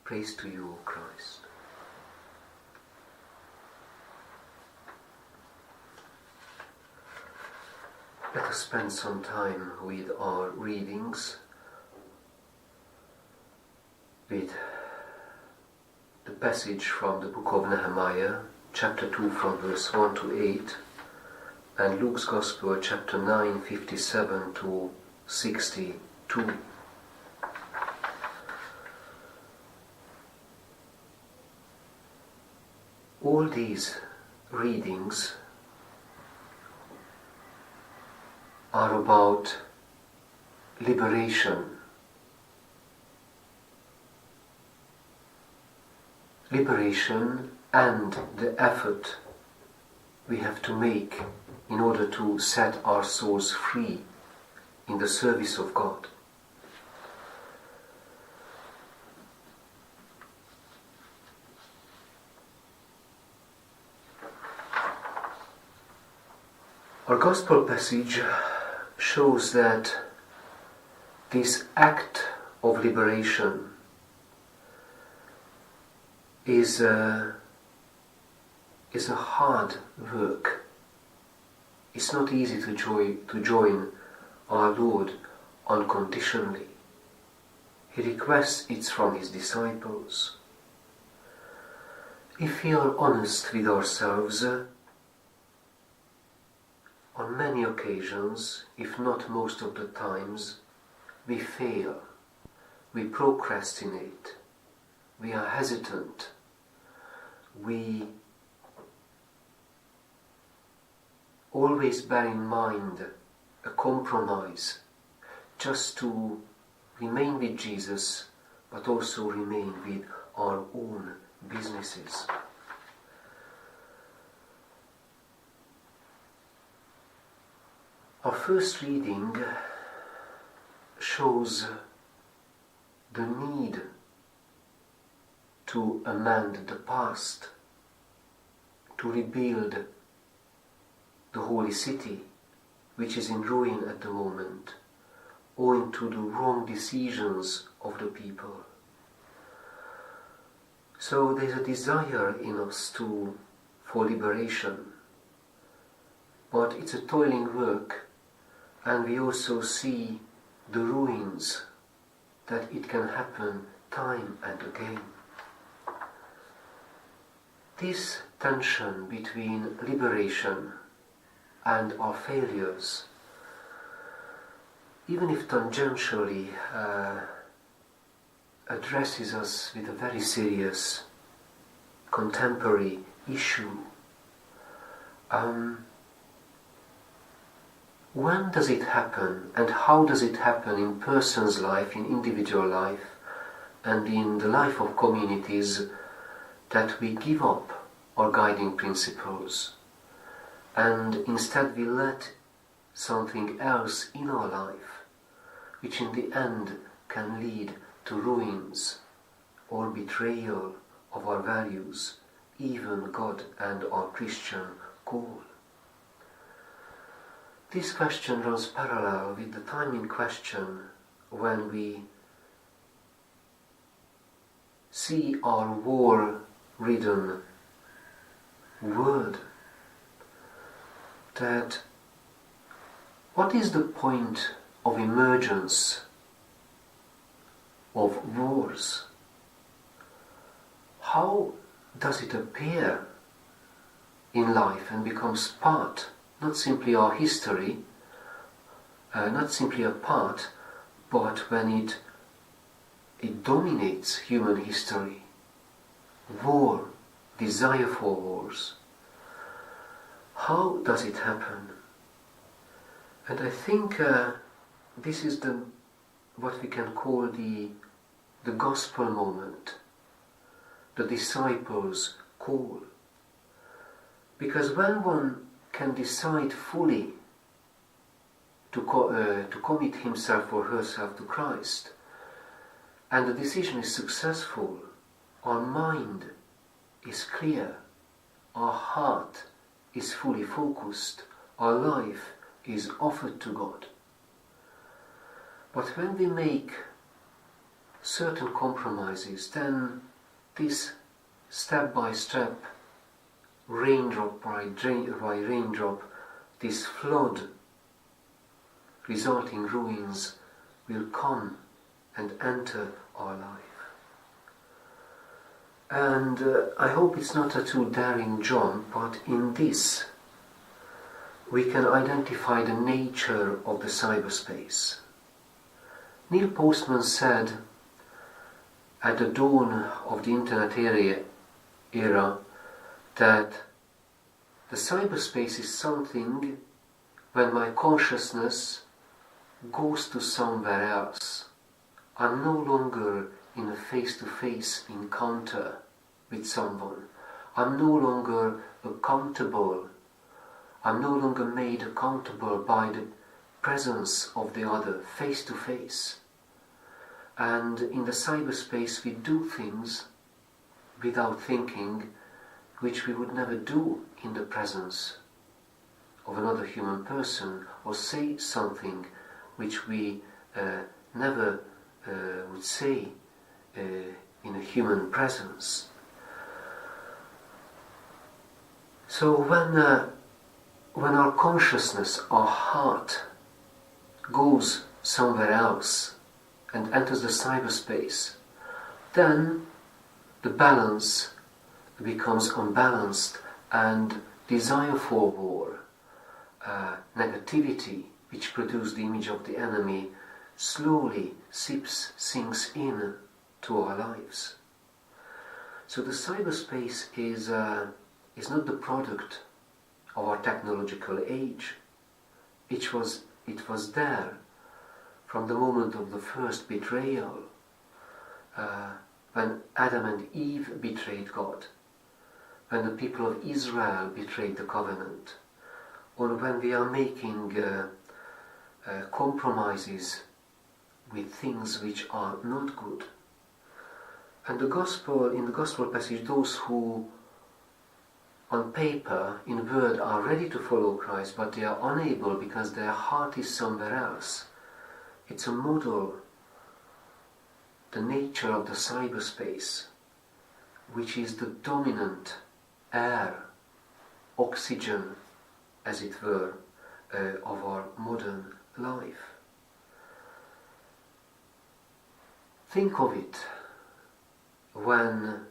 Praise to you, O Christ. Let us spend some time with our readings, with the passage from the book of Nehemiah, chapter 2 from verse 1 to 8, and Luke's Gospel, chapter 9, 57 to 62. All these readings are about liberation. Liberation and the effort we have to make in order to set our souls free in the service of God. Our Gospel passage shows that this act of liberation is a hard work. It's not easy to join our Lord unconditionally. He requests it from his disciples. If we are honest with ourselves, on many occasions, if not most of the times, we fail, we procrastinate, we are hesitant, we always bear in mind a compromise just to remain with Jesus, but also remain with our own businesses. Our first reading shows the need to amend the past, to rebuild the holy city, which is in ruin at the moment, owing to the wrong decisions of the people. So there's a desire in us for liberation, but it's a toiling work. And we also see the ruins that it can happen time and again. This tension between liberation and our failures, even if tangentially addresses us with a very serious contemporary issue, when does it happen, and how does it happen in person's life, in individual life, and in the life of communities, that we give up our guiding principles and instead we let something else in our life, which in the end can lead to ruins or betrayal of our values, even God and our Christian call? This question runs parallel with the time in question when we see our war-ridden world. That what is the point of emergence of wars? How does it appear in life and becomes part, not simply our history, not simply a part, but when it dominates human history? War, desire for wars. How does it happen? And I think this is what we can call the gospel moment, the disciples' call. Because when one can decide fully to commit himself or herself to Christ, and the decision is successful, our mind is clear, our heart is fully focused, our life is offered to God. But when we make certain compromises, then this step by step, raindrop by raindrop, this flood resulting ruins will come and enter our life. And I hope it's not a too daring jump, but in this we can identify the nature of the cyberspace. Neil Postman said at the dawn of the internet era that the cyberspace is something when my consciousness goes to somewhere else. I'm no longer in a face-to-face encounter with someone. I'm no longer accountable. I'm no longer made accountable by the presence of the other, face-to-face. And in the cyberspace we do things without thinking, which we would never do in the presence of another human person, or say something which we never would say in a human presence. So when our consciousness, our heart, goes somewhere else and enters the cyberspace, then the balance becomes unbalanced, and desire for war, negativity, which produces the image of the enemy, slowly sinks in to our lives. So the cyberspace is not the product of our technological age. It was there from the moment of the first betrayal, when Adam and Eve betrayed God, when the people of Israel betrayed the covenant, or when we are making compromises with things which are not good. And in the gospel passage, those who on paper, in word, are ready to follow Christ, but they are unable because their heart is somewhere else. It's a model, the nature of the cyberspace, which is the dominant air, oxygen, as it were, of our modern life. Think of it when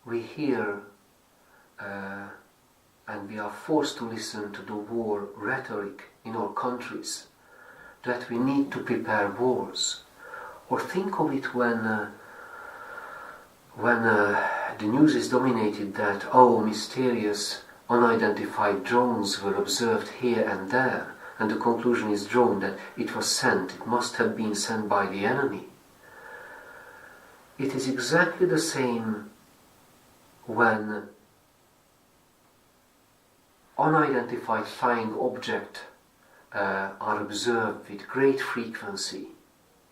we hear and we are forced to listen to the war rhetoric in our countries, that we need to prepare wars. Or think of it when the news is dominated that, mysterious unidentified drones were observed here and there, and the conclusion is drawn that it must have been sent by the enemy. It is exactly the same when unidentified flying objects are observed with great frequency.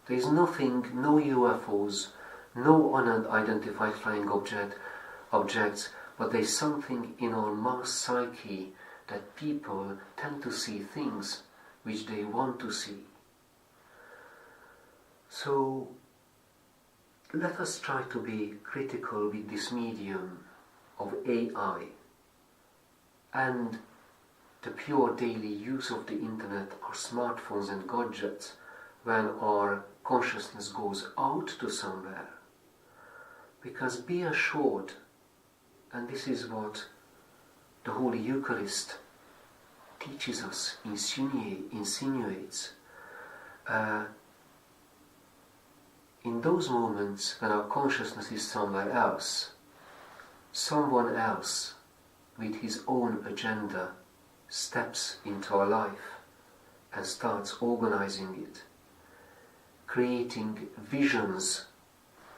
There is nothing, no UFOs, no unidentified flying objects, but there is something in our mass psyche that people tend to see things which they want to see. So let us try to be critical with this medium of AI and the pure daily use of the internet, our smartphones and gadgets, when our consciousness goes out to somewhere. Because be assured, and this is what the Holy Eucharist teaches us, insinuates, in those moments when our consciousness is somewhere else, someone else with his own agenda steps into our life and starts organizing it, creating visions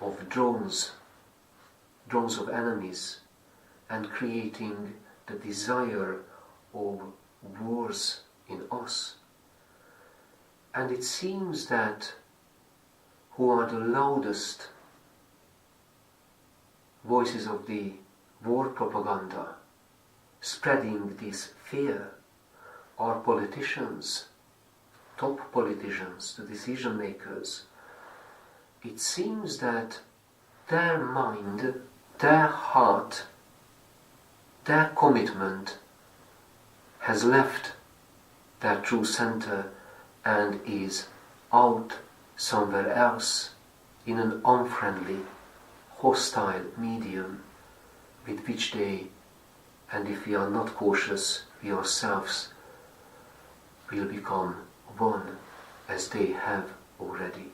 of drones of enemies, and creating the desire of wars in us. And it seems that who are the loudest voices of the war propaganda, spreading this fear, are politicians, top politicians, the decision makers, it seems that their mind, their heart, their commitment has left their true center and is out somewhere else in an unfriendly, hostile medium with which they, and if we are not cautious, we ourselves will become one as they have already.